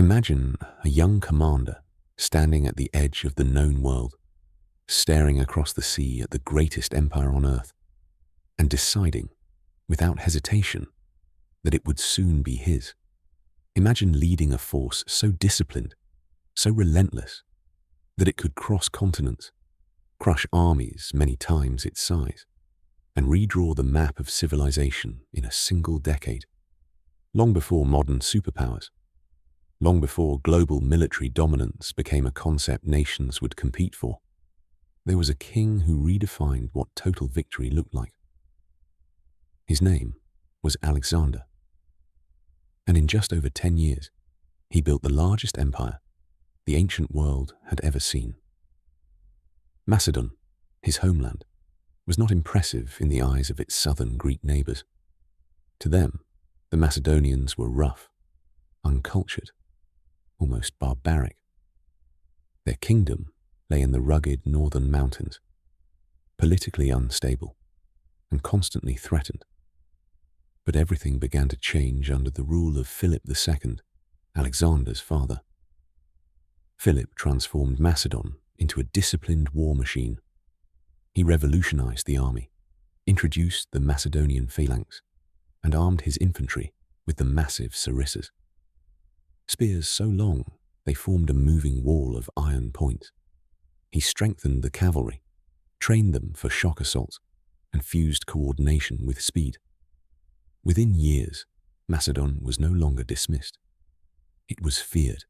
Imagine a young commander standing at the edge of the known world, staring across the sea at the greatest empire on earth, and deciding, without hesitation, that it would soon be his. Imagine leading a force so disciplined, so relentless, that it could cross continents, crush armies many times its size, and redraw the map of civilization in a single decade. Long before modern superpowers, long before global military dominance became a concept nations would compete for, there was a king who redefined what total victory looked like. His name was Alexander. And in just over 10 years, he built the largest empire the ancient world had ever seen. Macedon, his homeland, was not impressive in the eyes of its southern Greek neighbors. To them, the Macedonians were rough, uncultured, almost barbaric. Their kingdom lay in the rugged northern mountains, politically unstable and constantly threatened. But everything began to change under the rule of Philip II, Alexander's father. Philip transformed Macedon into a disciplined war machine. He revolutionized the army, introduced the Macedonian phalanx, and armed his infantry with the massive sarissas. Spears so long they formed a moving wall of iron points. He strengthened the cavalry, trained them for shock assaults, and fused coordination with speed. Within years, Macedon was no longer dismissed. It was feared.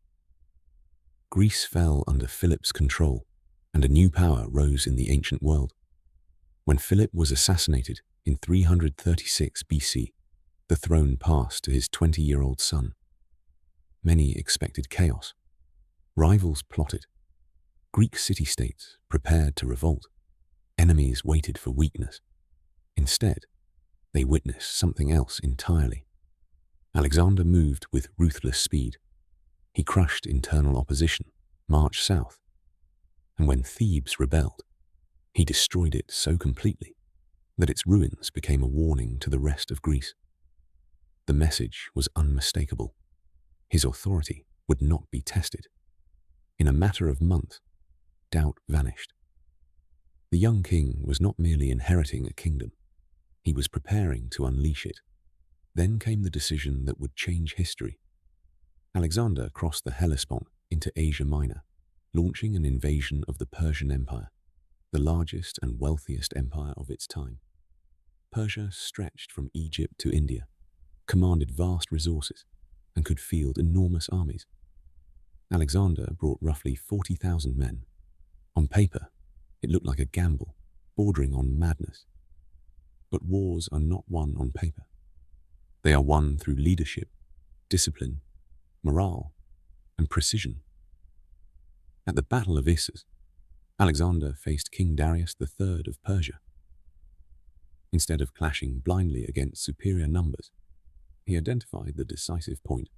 Greece fell under Philip's control, and a new power rose in the ancient world. When Philip was assassinated in 336 BC, the throne passed to his 20-year-old son. Many expected chaos. Rivals plotted. Greek city-states prepared to revolt. Enemies waited for weakness. Instead, they witnessed something else entirely. Alexander moved with ruthless speed. He crushed internal opposition, marched south, and when Thebes rebelled, he destroyed it so completely that its ruins became a warning to the rest of Greece. The message was unmistakable. His authority would not be tested. In a matter of months, doubt vanished. The young king was not merely inheriting a kingdom. He was preparing to unleash it. Then came the decision that would change history. Alexander crossed the Hellespont into Asia Minor, launching an invasion of the Persian Empire, the largest and wealthiest empire of its time. Persia stretched from Egypt to India, commanded vast resources, and could field enormous armies. Alexander brought roughly 40,000 men. On paper, it looked like a gamble, bordering on madness. But wars are not won on paper. They are won through leadership, discipline, morale, and precision. At the Battle of Issus, Alexander faced King Darius III of Persia. Instead of clashing blindly against superior numbers, he identified the decisive point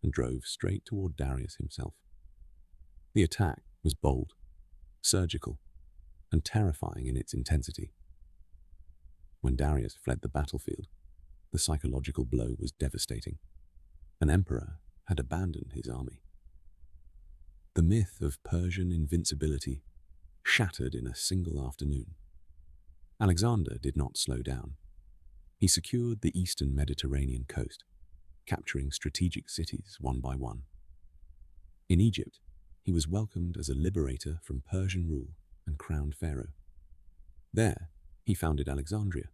and drove straight toward Darius himself. The attack was bold, surgical, and terrifying in its intensity. When Darius fled the battlefield, the psychological blow was devastating. An emperor had abandoned his army. The myth of Persian invincibility shattered in a single afternoon. Alexander did not slow down. He secured the eastern Mediterranean coast, capturing strategic cities one by one. In Egypt, he was welcomed as a liberator from Persian rule and crowned pharaoh. There, he founded Alexandria,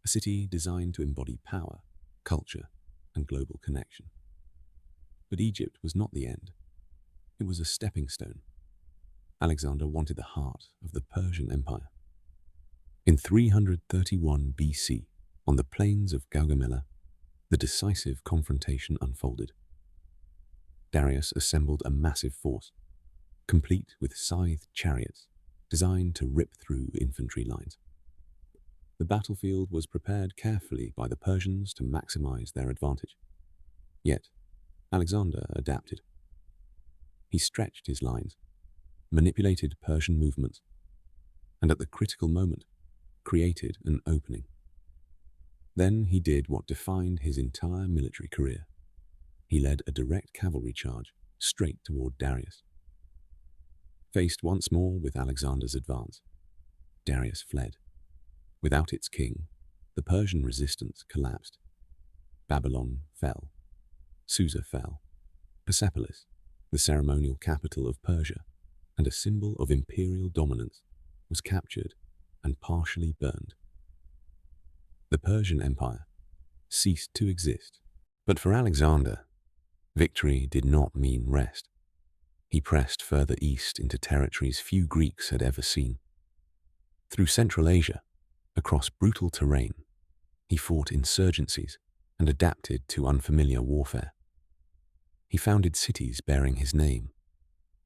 a city designed to embody power, culture, and global connection. But Egypt was not the end. It was a stepping stone. Alexander wanted the heart of the Persian Empire. In 331 BC, on the plains of Gaugamela, the decisive confrontation unfolded. Darius assembled a massive force, complete with scythed chariots, designed to rip through infantry lines. The battlefield was prepared carefully by the Persians to maximize their advantage. Yet, Alexander adapted. He stretched his lines, manipulated Persian movements, and at the critical moment, created an opening. Then he did what defined his entire military career. he led a direct cavalry charge straight toward Darius. Faced once more with Alexander's advance, Darius fled. Without its king, the Persian resistance collapsed. Babylon fell. Susa fell. Persepolis, the ceremonial capital of Persia and a symbol of imperial dominance, was captured and partially burned. The Persian Empire ceased to exist. But for Alexander, victory did not mean rest. He pressed further east into territories few Greeks had ever seen. Through Central Asia, across brutal terrain, he fought insurgencies and adapted to unfamiliar warfare. He founded cities bearing his name,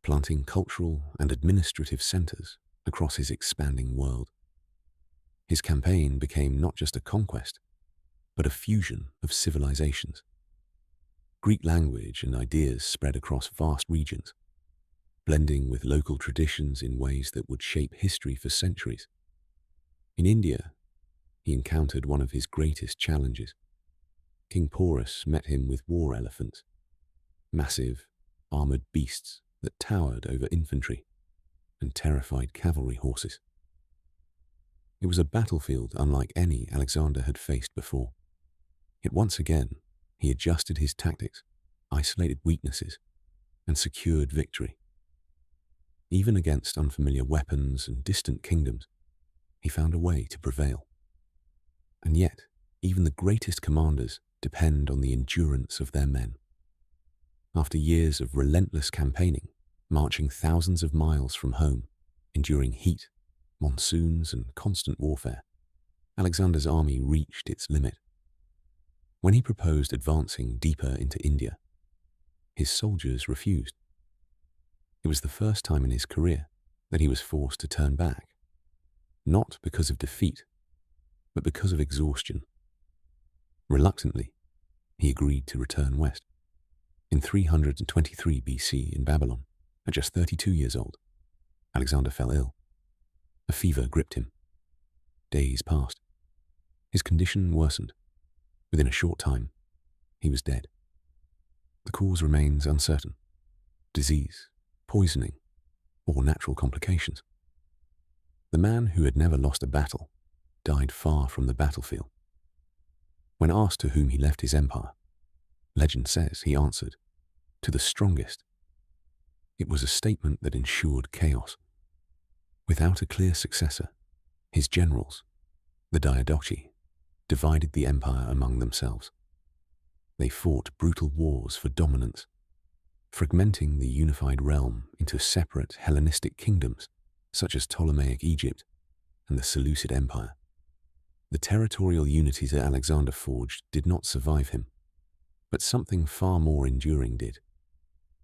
planting cultural and administrative centers across his expanding world. His campaign became not just a conquest, but a fusion of civilizations. Greek language and ideas spread across vast regions, blending with local traditions in ways that would shape history for centuries. In India, he encountered one of his greatest challenges. King Porus met him with war elephants, massive, armored beasts that towered over infantry and terrified cavalry horses. It was a battlefield unlike any Alexander had faced before. Yet once again, he adjusted his tactics, isolated weaknesses, and secured victory. Even against unfamiliar weapons and distant kingdoms, he found a way to prevail. And yet, even the greatest commanders depend on the endurance of their men. After years of relentless campaigning, marching thousands of miles from home, enduring heat, monsoons, and constant warfare, Alexander's army reached its limit. When he proposed advancing deeper into India, his soldiers refused. It was the first time in his career that he was forced to turn back, not because of defeat, but because of exhaustion. Reluctantly, he agreed to return west. In 323 BC in Babylon, at just 32 years old, Alexander fell ill. A fever gripped him. Days passed. His condition worsened. Within a short time, he was dead. The cause remains uncertain. Disease, poisoning, or natural complications. The man who had never lost a battle died far from the battlefield. When asked to whom he left his empire, legend says he answered, "To the strongest." It was a statement that ensured chaos. Without a clear successor, his generals, the Diadochi, divided the empire among themselves. They fought brutal wars for dominance, fragmenting the unified realm into separate Hellenistic kingdoms such as Ptolemaic Egypt and the Seleucid Empire. The territorial unity that Alexander forged did not survive him, but something far more enduring did.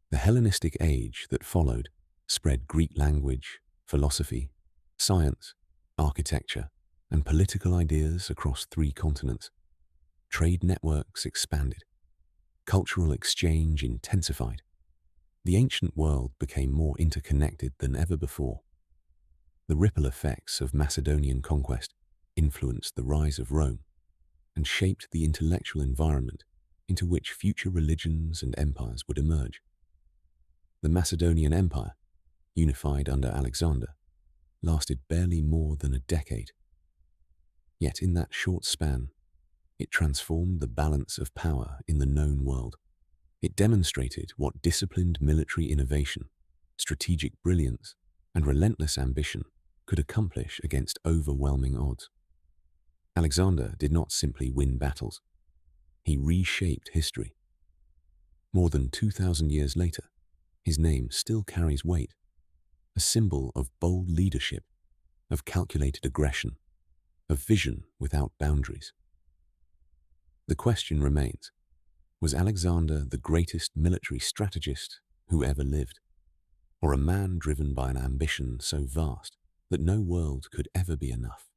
The Hellenistic age that followed spread Greek language, philosophy, science, architecture, and political ideas across 3 continents. Trade networks expanded. Cultural exchange intensified. The ancient world became more interconnected than ever before. The ripple effects of Macedonian conquest influenced the rise of Rome and shaped the intellectual environment into which future religions and empires would emerge. The Macedonian Empire, unified under Alexander, lasted barely more than a decade. Yet in that short span, it transformed the balance of power in the known world. It demonstrated what disciplined military innovation, strategic brilliance, and relentless ambition could accomplish against overwhelming odds. Alexander did not simply win battles. He reshaped history. More than 2,000 years later, his name still carries weight, a symbol of bold leadership, of calculated aggression, of vision without boundaries. The question remains, was Alexander the greatest military strategist who ever lived, or a man driven by an ambition so vast that no world could ever be enough?